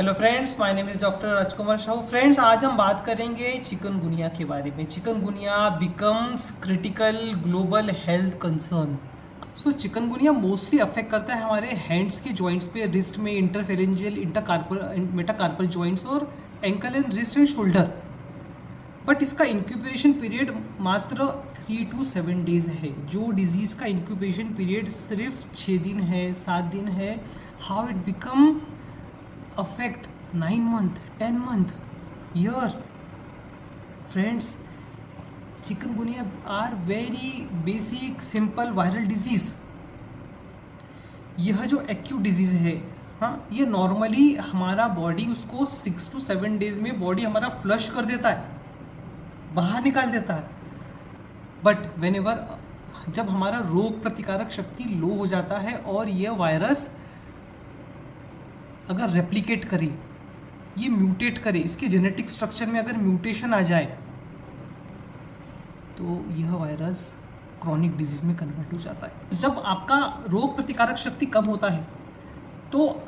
Hello friends, my name is doctor Rajkumar Sahu. Friends, आज हम बात करेंगे चिकनगुनिया के बारे में। Chikungunya becomes critical global health concern. So chikungunya mostly affect करता है हमारे हैंड्स के जॉइंट्स पे, रिस्ट में, इंटरफेरेंजियल, इंटरकार्पल, मेटाकार्पल जॉइंट्स और ankle and wrist and shoulder. But इसका इंक्यूबेशन पीरियड मात्र 3 to 7 डेज है। जो डिजीज़ का इंक्यूबेशन पीरियड सिर्फ 6 दिन है, 7 दिन है, how it become affect 9 month, 10 month, year. Friends, chikungunya are very basic simple viral disease. यह जो एक्यूट डिजीज़ है, हाँ, ये नॉर्मली हमारा बॉडी उसको 6 to 7 डेज में बॉडी हमारा फ्लश कर देता है, बाहर निकाल देता है। बट वेनेवर जब हमारा रोग प्रतिकारक शक्ति लो हो जाता है और यह वायरस अगर रेप्लिकेट करे, ये म्यूटेट करे, इसके जेनेटिक स्ट्रक्चर में अगर म्यूटेशन आ जाए तो यह वायरस क्रॉनिक डिजीज में कन्वर्ट हो जाता है। जब आपका रोग प्रतिकारक शक्ति कम होता है तो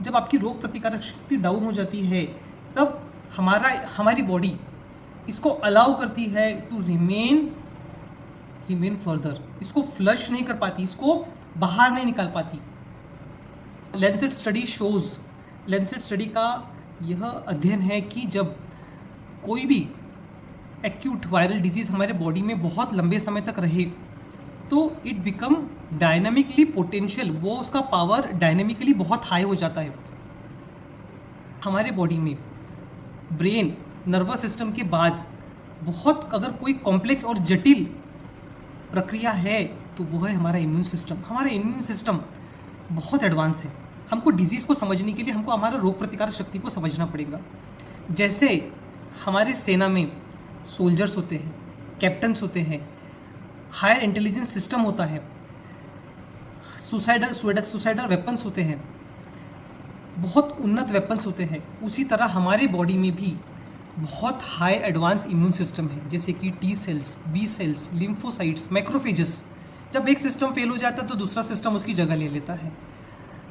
जब आपकी रोग प्रतिकारक शक्ति डाउन हो जाती है, तब हमारी बॉडी इसको अलाउ करती है टू रिमेन फर्दर। इसको फ्लश नहीं कर पाती, इसको बाहर नहीं निकाल पाती। लेंसेट स्टडी का यह अध्ययन है कि जब कोई भी एक्यूट वायरल डिजीज़ हमारे बॉडी में बहुत लंबे समय तक रहे तो इट बिकम डायनामिकली पोटेंशियल, वो उसका पावर डायनामिकली बहुत हाई हो जाता है। हमारे बॉडी में ब्रेन, नर्वस सिस्टम के बाद बहुत अगर कोई कॉम्प्लेक्स और जटिल प्रक्रिया है तो वो है हमारा इम्यून सिस्टम। हमारा इम्यून सिस्टम बहुत एडवांस है। हमको डिजीज़ को समझने के लिए हमको हमारा रोग प्रतिकारक शक्ति को समझना पड़ेगा। जैसे हमारे सेना में सोल्जर्स होते हैं, कैप्टन्स होते हैं, हायर इंटेलिजेंस सिस्टम होता है, सुसाइडल वेपन्स होते हैं, बहुत उन्नत वेपन्स होते हैं। उसी तरह हमारे बॉडी में भी बहुत हाई एडवांस इम्यून सिस्टम है, जैसे कि T cells, B cells, lymphocytes, macrophages. जब एक सिस्टम फेल हो जाता है तो दूसरा सिस्टम उसकी जगह ले लेता है।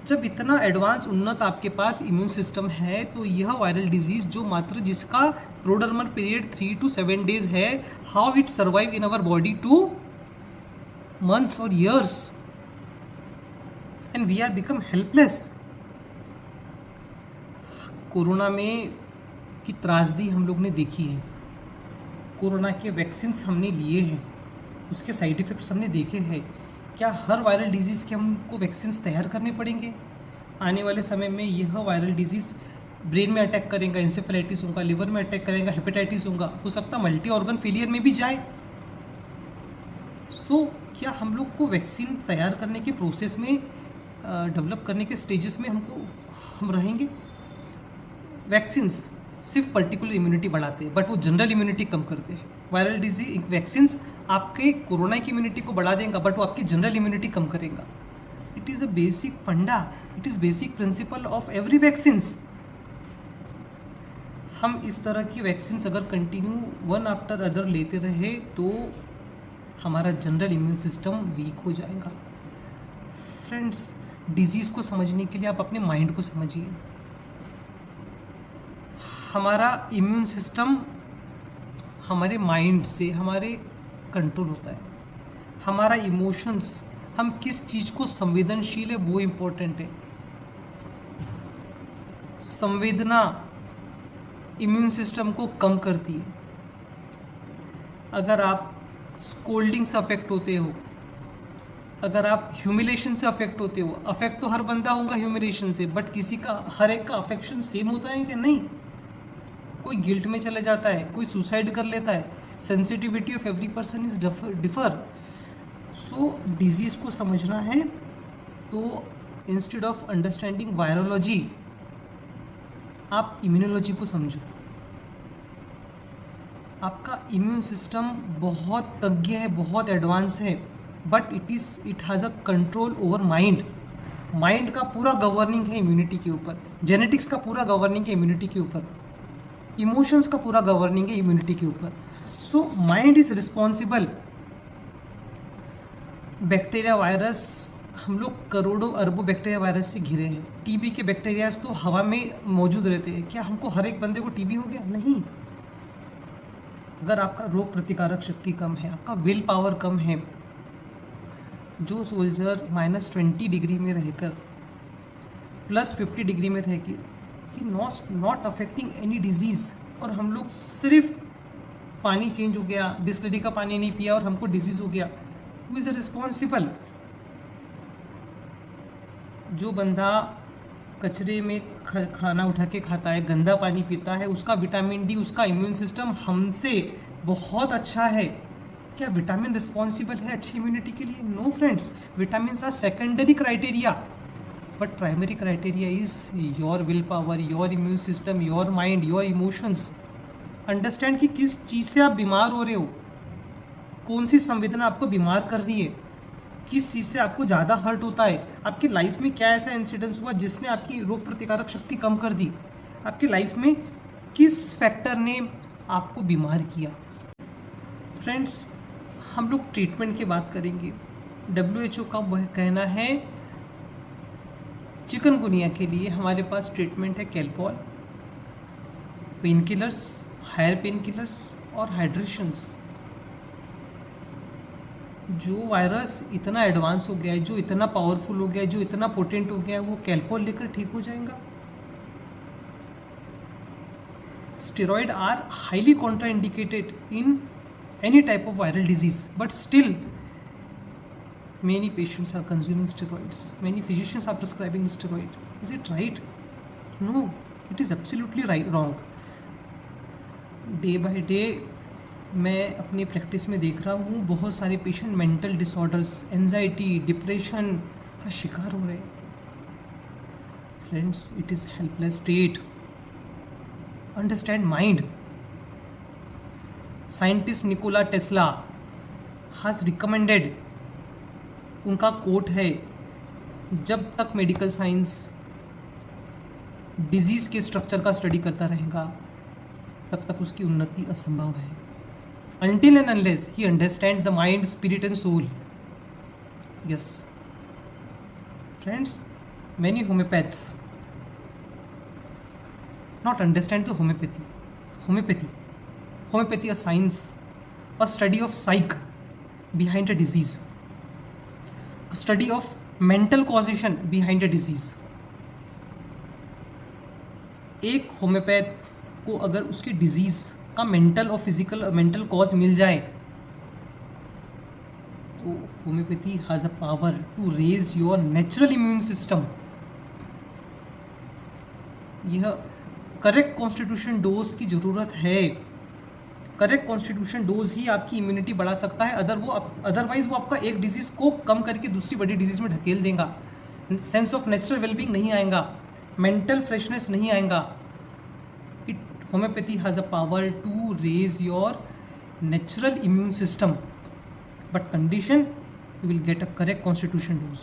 जब इतना एडवांस उन्नत आपके पास इम्यून सिस्टम है तो यह वायरल डिजीज़ जो मात्र जिसका प्रोडर्मल पीरियड 3 to 7 डेज है, how it survive in our body 2 months और years and we are become helpless. Corona में की त्रासदी हम लोग ने देखी है। कोरोना के वैक्सीन्स हमने लिए हैं, उसके साइड इफ़ेक्ट्स हमने देखे हैं। क्या हर वायरल डिजीज़ के हमको वैक्सीन्स तैयार करने पड़ेंगे? आने वाले समय में यह वायरल डिजीज़ ब्रेन में अटैक करेगा, इंसेफेलाइटिस होगा, लिवर में अटैक करेगा, हेपेटाइटिस होगा, हो सकता मल्टी ऑर्गन फेलियर में भी जाए। सो क्या हम लोग को वैक्सीन तैयार करने के प्रोसेस में, डेवलप करने के स्टेजेस में हम रहेंगे? वैक्सीन्स सिर्फ पर्टिकुलर इम्यूनिटी बढ़ाते हैं, बट वो जनरल इम्यूनिटी कम करते हैं। वायरल डिजीज वैक्सीन्स आपके कोरोना की इम्यूनिटी को बढ़ा देगा, बट वो आपकी जनरल इम्यूनिटी कम करेगा। इट इज़ अ बेसिक फंडा, it is basic principle of every vaccines. हम इस तरह की वैक्सीन्स अगर कंटिन्यू वन आफ्टर अदर लेते रहे तो हमारा जनरल इम्यून सिस्टम वीक हो जाएगा। फ्रेंड्स, डिजीज़ को समझने के लिए आप अपने माइंड को समझिए। हमारा इम्यून सिस्टम हमारे माइंड से हमारे कंट्रोल होता है। हमारा इमोशंस, हम किस चीज़ को संवेदनशील है वो इम्पोर्टेंट है। संवेदना इम्यून सिस्टम को कम करती है। अगर आप स्कोल्डिंग से अफेक्ट होते हो, अगर आप ह्यूमिलेशन से अफेक्ट होते हो, अफेक्ट तो हर बंदा होगा ह्यूमिलेशन से, बट हर एक का अफेक्शन सेम होता है कि नहीं? कोई गिल्ट में चले जाता है, कोई सुसाइड कर लेता है। Sensitivity of every person is differ. So disease को समझना है तो इंस्टेड ऑफ अंडरस्टैंडिंग वायरोलॉजी आप इम्यूनोलॉजी को समझो। आपका इम्यून सिस्टम बहुत तज्ञ है, बहुत एडवांस है, but it has a control over mind. Mind का पूरा गवर्निंग है इम्यूनिटी के ऊपर, जेनेटिक्स का पूरा गवर्निंग है इम्यूनिटी के ऊपर, इमोशंस का पूरा गवर्निंग है इम्यूनिटी के ऊपर। So mind is responsible. Bacteria, virus हम लोग करोड़ों अरबों बैक्टीरिया वायरस से घिरे हैं। टीबी के बैक्टीरियाज तो हवा में मौजूद रहते हैं। क्या हमको हर एक बंदे को टीबी हो गया? नहीं। अगर आपका रोग प्रतिकारक शक्ति कम है, आपका विल पावर कम है, जो सोल्जर -20 डिग्री में रहकर +50 डिग्री में रह के ही नॉट अफेक्टिंग एनी डिजीज़, और हम लोग सिर्फ पानी चेंज हो गया, बिस्लरी का पानी नहीं पिया और हमको डिजीज़ हो गया, हु इज़ रिस्पॉन्सिबल? जो बंदा कचरे में खाना उठा के खाता है, गंदा पानी पीता है, उसका विटामिन डी, उसका इम्यून सिस्टम हमसे बहुत अच्छा है। क्या विटामिन रिस्पॉन्सिबल है अच्छी इम्यूनिटी के लिए? No friends, vitamin are secondary criteria, but primary criteria is your will power, your immune system, your mind, your emotions. Understand कि किस चीज़ से आप बीमार हो रहे हो, कौन सी संवेदना आपको बीमार कर रही है, किस चीज़ से आपको ज़्यादा हर्ट होता है, आपकी लाइफ में क्या ऐसा इंसिडेंस हुआ जिसने आपकी रोग प्रतिकारक शक्ति कम कर दी, आपकी लाइफ में किस फैक्टर ने आपको बीमार किया। फ्रेंड्स, हम लोग ट्रीटमेंट की बात करेंगे। WHO का वह कहना है चिकनगुनिया के लिए हमारे पास ट्रीटमेंट है Calpol, pain killers, higher pain killers और हाइड्रेशंस। जो वायरस इतना एडवांस हो गया है, जो इतना पावरफुल हो गया है, जो इतना पोटेंट हो गया है, वो कैलपॉल लेकर ठीक हो जाएगा। Steroid are highly contraindicated in any type of viral disease, but still many patients are consuming steroids, many physicians are prescribing steroid. Is it right? No, it is absolutely wrong. Day by day मैं अपनी practice में देख रहा हूँ बहुत सारे patient mental disorders, anxiety, depression का शिकार हो रहे हैं। Friends, it is helpless state. Understand mind. Scientist Nikola Tesla has recommended, उनका कोट है, जब तक मेडिकल साइंस डिजीज़ के स्ट्रक्चर का स्टडी करता रहेगा तब तक उसकी उन्नति असंभव है। Until and unless he understand the mind, spirit and soul. Yes friends, many homeopaths not understand the homeopathy, a science, a study of psych behind a disease, a study of mental causation behind a disease. एक homeopath को अगर उसकी disease का mental और physical mental cause मिल जाए तो homeopathy has a power to raise your natural immune system. यह करेक्ट कॉन्स्टिट्यूशन डोज की ज़रूरत है। करेक्ट कॉन्स्टिट्यूशन डोज ही आपकी इम्यूनिटी बढ़ा सकता है, अदरवाइज वो आपका एक डिजीज़ को कम करके दूसरी बड़ी डिजीज़ में ढकेल देगा। सेंस ऑफ नेचुरल वेलबींग नहीं आएगा, मेंटल फ्रेशनेस नहीं आएगा। Homeopathy has a power to raise your natural immune system, but condition you will get a correct constitution dose.